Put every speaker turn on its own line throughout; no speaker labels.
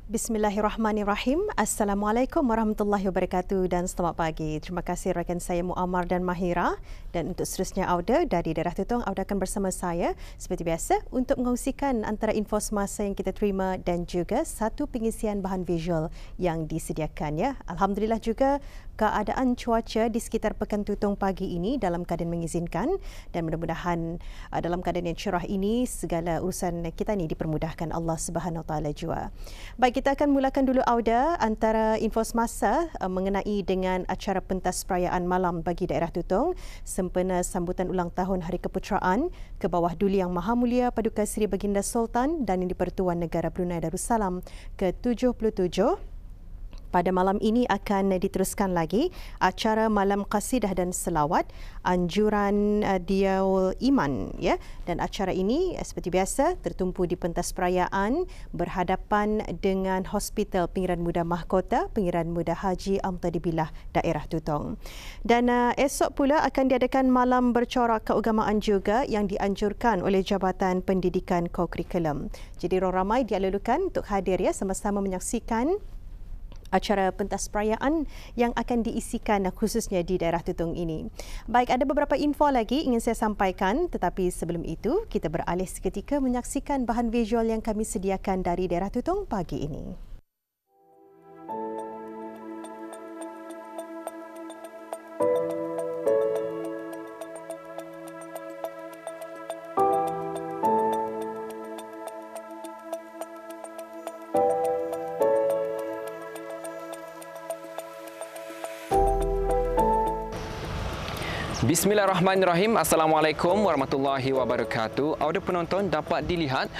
Bismillahirrahmanirrahim. Assalamualaikum warahmatullahi wabarakatuh dan selamat pagi. Terima kasih rakan saya Muammar dan Mahira. Dan untuk seterusnya Auda dari daerah Tutong, Auda akan bersama saya seperti biasa untuk mengkongsikan antara info semasa yang kita terima dan juga satu pengisian bahan visual yang disediakan ya. Alhamdulillah juga keadaan cuaca di sekitar Pekan Tutong pagi ini dalam keadaan mengizinkan dan mudah-mudahan dalam keadaan yang cerah ini segala urusan kita ni dipermudahkan Allah Subhanahu Wa Taala jua. Baik, kita akan mulakan dulu Auda antara info semasa mengenai dengan acara pentas perayaan malam bagi daerah Tutong sempena sambutan ulang tahun Hari Keputeraan ke bawah Duli Yang Maha Mulia Paduka Seri Baginda Sultan dan Yang di-Pertuan Negara Brunei Darussalam ke-77. Pada malam ini akan diteruskan lagi acara Malam Qasidah dan Selawat anjuran Diaul Iman ya, dan acara ini seperti biasa tertumpu di pentas perayaan berhadapan dengan Hospital Pengiran Muda Mahkota Pengiran Muda Haji Amtadi Billah daerah Tutong. Dan esok pula akan diadakan malam bercorak keagamaan juga yang dianjurkan oleh Jabatan Pendidikan Kokurikulum. Jadi ramai dialulukan untuk hadir ya sama-sama menyaksikan acara pentas perayaan yang akan diisikan khususnya di daerah Tutong ini. Baik, ada beberapa info lagi ingin saya sampaikan, tetapi sebelum itu kita beralih seketika menyaksikan bahan visual yang kami sediakan dari daerah Tutong pagi ini.
Bismillahirrahmanirrahim. Assalamualaikum warahmatullahi wabarakatuh. Audio penonton dapat dilihat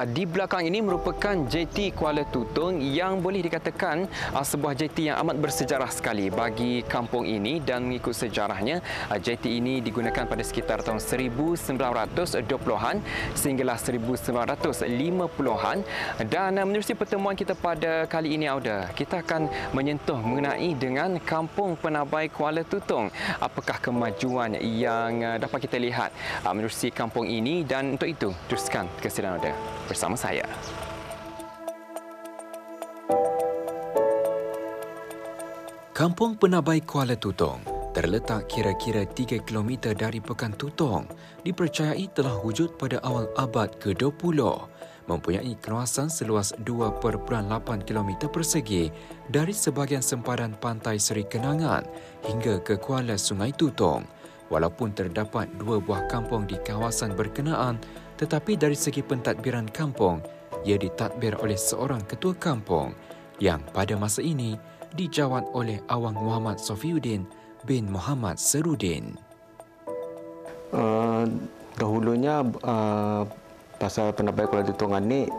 di belakang ini merupakan JT Kuala Tutong yang boleh dikatakan sebuah JT yang amat bersejarah sekali bagi kampung ini, dan mengikut sejarahnya JT ini digunakan pada sekitar tahun 1920-an sehinggalah 1950-an. Dan menerusi pertemuan kita pada kali ini Auda, kita akan menyentuh mengenai dengan Kampung Penabai Kuala Tutong. Apakah kemajuan yang dapat kita lihat menerusi kampung ini, dan untuk itu teruskan kesiaran Auda bersama saya.
Kampung Penabai Kuala Tutong terletak kira-kira 3 km dari Pekan Tutong, dipercayai telah wujud pada awal abad ke-20. Mempunyai kawasan seluas 2.8 km persegi dari sebahagian sempadan pantai Seri Kenangan hingga ke kuala Sungai Tutong. Walaupun terdapat 2 buah kampung di kawasan berkenaan, tetapi dari segi pentadbiran kampung, ia ditadbir oleh seorang ketua kampung yang pada masa ini dijawat oleh Awang Muhammad Sofiuddin bin Muhammad Serudin.
Dahulunya pasal Penabai Kuala Tutong ni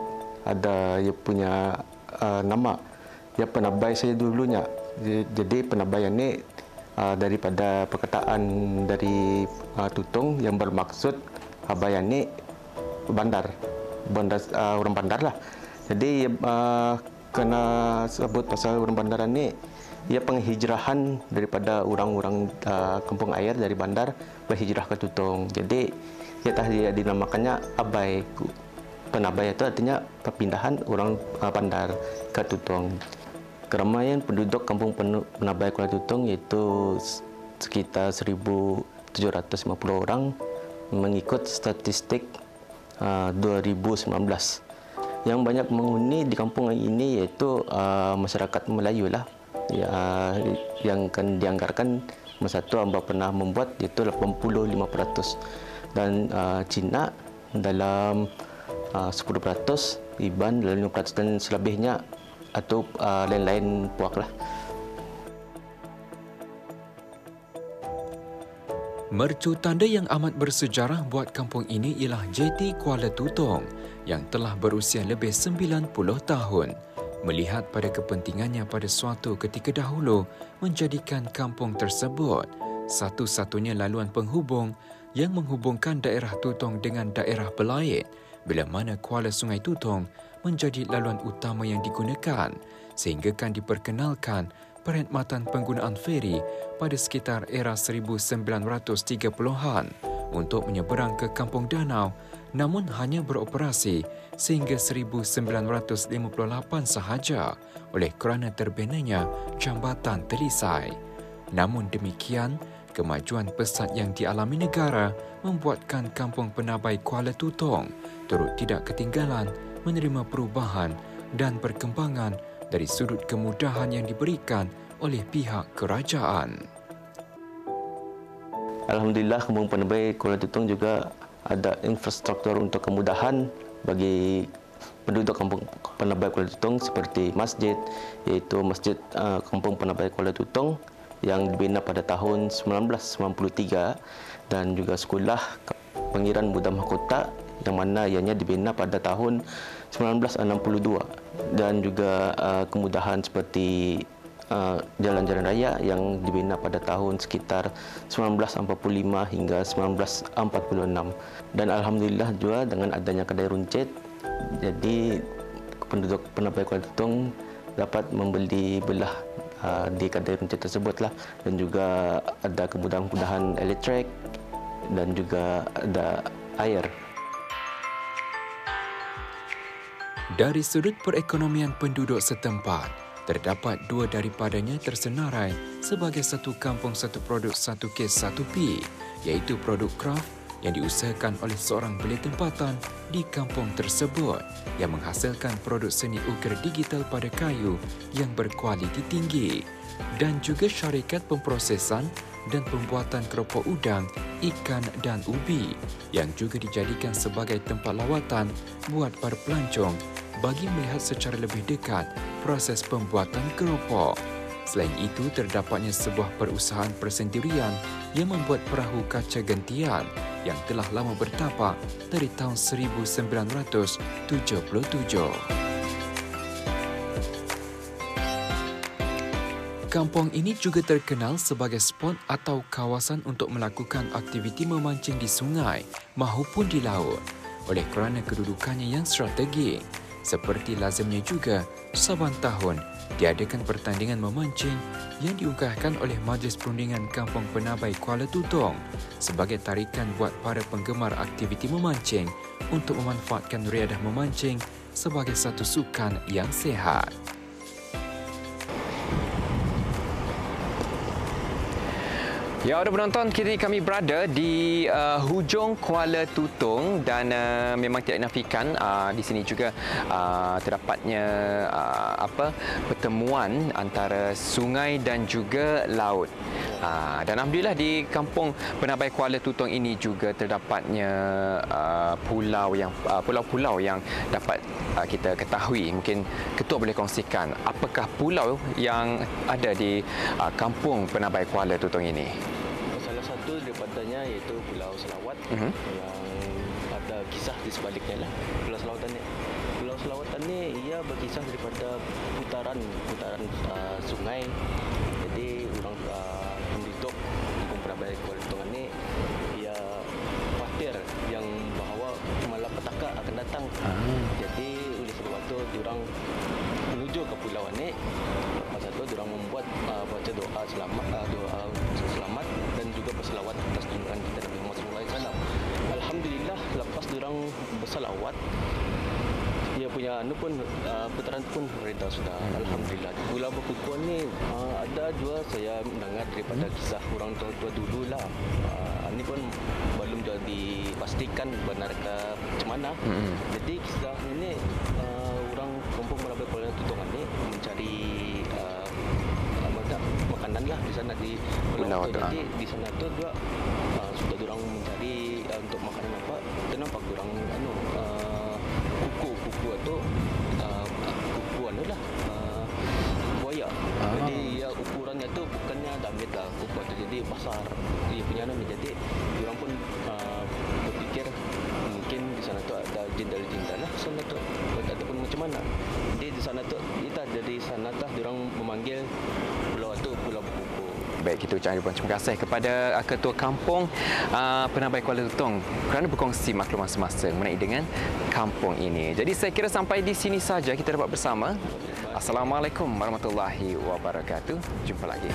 ada ia punya nama. Ia penabai saja dulunya. Jadi penabaian ni daripada perkataan dari Tutong yang bermaksud Abayan ni bandar orang bandar lah. Jadi kena sebut pasal orang bandaran ni, ia penghijrahan daripada orang-orang kampung air dari bandar berhijrah ke Tutong. Jadi ia dinamakannya Abai. Penabai itu artinya perpindahan orang bandar ke Tutong. Keramaian penduduk Kampung Penabai Kuala Tutong iaitu sekitar 1,750 orang mengikut statistik 2019. Yang banyak menghuni di kampung ini iaitu masyarakat Melayu lah, yang akan dianggarkan masa itu Amba pernah membuat iaitu 85%, dan Cina dalam 10%, Iban dalam 5%, dan selebihnya atau lain-lain puak lah.
Mercu tanda yang amat bersejarah buat kampung ini ialah JT Kuala Tutong yang telah berusia lebih 90 tahun. Melihat pada kepentingannya pada suatu ketika dahulu menjadikan kampung tersebut satu-satunya laluan penghubung yang menghubungkan daerah Tutong dengan daerah Belait, bila mana Kuala Sungai Tutong menjadi laluan utama yang digunakan, sehingga kan diperkenalkan perkhidmatan penggunaan feri pada sekitar era 1930-an untuk menyeberang ke Kampung Danau namun hanya beroperasi sehingga 1958 sahaja oleh kerana terbinanya Jambatan Telisai. Namun demikian, kemajuan pesat yang dialami negara membuatkan Kampung Penabai Kuala Tutong turut tidak ketinggalan menerima perubahan dan perkembangan dari sudut kemudahan yang diberikan oleh pihak kerajaan.
Alhamdulillah, Kampung Penabai Kuala Tutong juga ada infrastruktur untuk kemudahan bagi penduduk Kampung Penabai Kuala Tutong seperti masjid, iaitu Masjid Kampung Penabai Kuala Tutong yang dibina pada tahun 1993, dan juga sekolah Pangeran Buddha Mahkota yang mana ianya dibina pada tahun 1962, dan juga kemudahan seperti jalan-jalan raya yang dibina pada tahun sekitar 1945 hingga 1946. Dan alhamdulillah juga dengan adanya kedai runcit, jadi penduduk Penabai Kuala Tutong dapat membeli belah di kedai runcit tersebutlah, dan juga ada kemudahan-kemudahan elektrik dan juga ada air.
Dari sudut perekonomian penduduk setempat, terdapat dua daripadanya tersenarai sebagai satu kampung satu produk satu kes satu P, iaitu produk kraft yang diusahakan oleh seorang belia tempatan di kampung tersebut yang menghasilkan produk seni ukir digital pada kayu yang berkualiti tinggi, dan juga syarikat pemprosesan dan pembuatan keropok udang, ikan dan ubi yang juga dijadikan sebagai tempat lawatan buat para pelancong bagi melihat secara lebih dekat proses pembuatan keropok. Selain itu, terdapatnya sebuah perusahaan persendirian yang membuat perahu kaca gentian yang telah lama bertapak dari tahun 1977. Kampung ini juga terkenal sebagai spot atau kawasan untuk melakukan aktiviti memancing di sungai maupun di laut oleh kerana kedudukannya yang strategik. Seperti lazimnya juga, saban tahun diadakan pertandingan memancing yang diungkahkan oleh Majlis Perundingan Kampung Penabai Kuala Tutong sebagai tarikan buat para penggemar aktiviti memancing untuk memanfaatkan riadah memancing sebagai satu sukan yang sihat.
Ya, ada penonton, kini kami berada di hujung Kuala Tutong dan memang tidak dinafikan di sini juga terdapatnya pertemuan antara sungai dan juga laut. Dan alhamdulillah di Kampung Penabai Kuala Tutong ini juga terdapatnya pulau-pulau yang dapat kita ketahui. Mungkin Ketua boleh kongsikan apakah pulau yang ada di Kampung Penabai Kuala Tutong ini?
Salah satu daripadanya iaitu Pulau Selawat yang ada kisah di sebaliknya lah. Pulau Selawat ni ia berkisah daripada putaran sungai. Jadi orang penduduk Kampung Penabai Kuala Tutong ni ia khawatir yang bahawa malapetaka akan datang. Jadi oleh sebab itu diorang menuju ke pulau ni. Lepas itu diorang membuat baca doa selamat dan juga berselawat atas junjungan kita Nabi Muhammad SAW. Alhamdulillah, lepas diorang berselawat, dia punya putaran pun reda sudah. Alhamdulillah. Pulau Berkukuan ni ada juga saya mendengar daripada kisah orang tua-tua dulu lah. Ini pun belum jadi pastikan benar ke macam mana. Jadi kisah ini orang Kampung Penabai Kuala Tutong ni mencari makanan lah di sana di pulau tu. Jadi di sana tu juga sudah diorang mencari untuk makanan apa. Dan nampak diorang kuku atau kuku lah buaya. Jadi ya ukurannya tu bukannya damit lah kuku tu, jadi besar dia punya nama. Jadi diorang pun berfikir mungkin di sana tu ada jin-jin lah sana tu ataupun macam mana. Jadi di sana tu dari sana tah diorang memanggil pulau tu Pulau Berkuku.
Baik, kita ucapkan terima kasih kepada Ketua Kampung Penabai Kuala Tutong kerana berkongsi maklumat semasa mengenai dengan kampung ini. Jadi saya kira sampai di sini saja kita dapat bersama. Assalamualaikum warahmatullahi wabarakatuh. Jumpa lagi.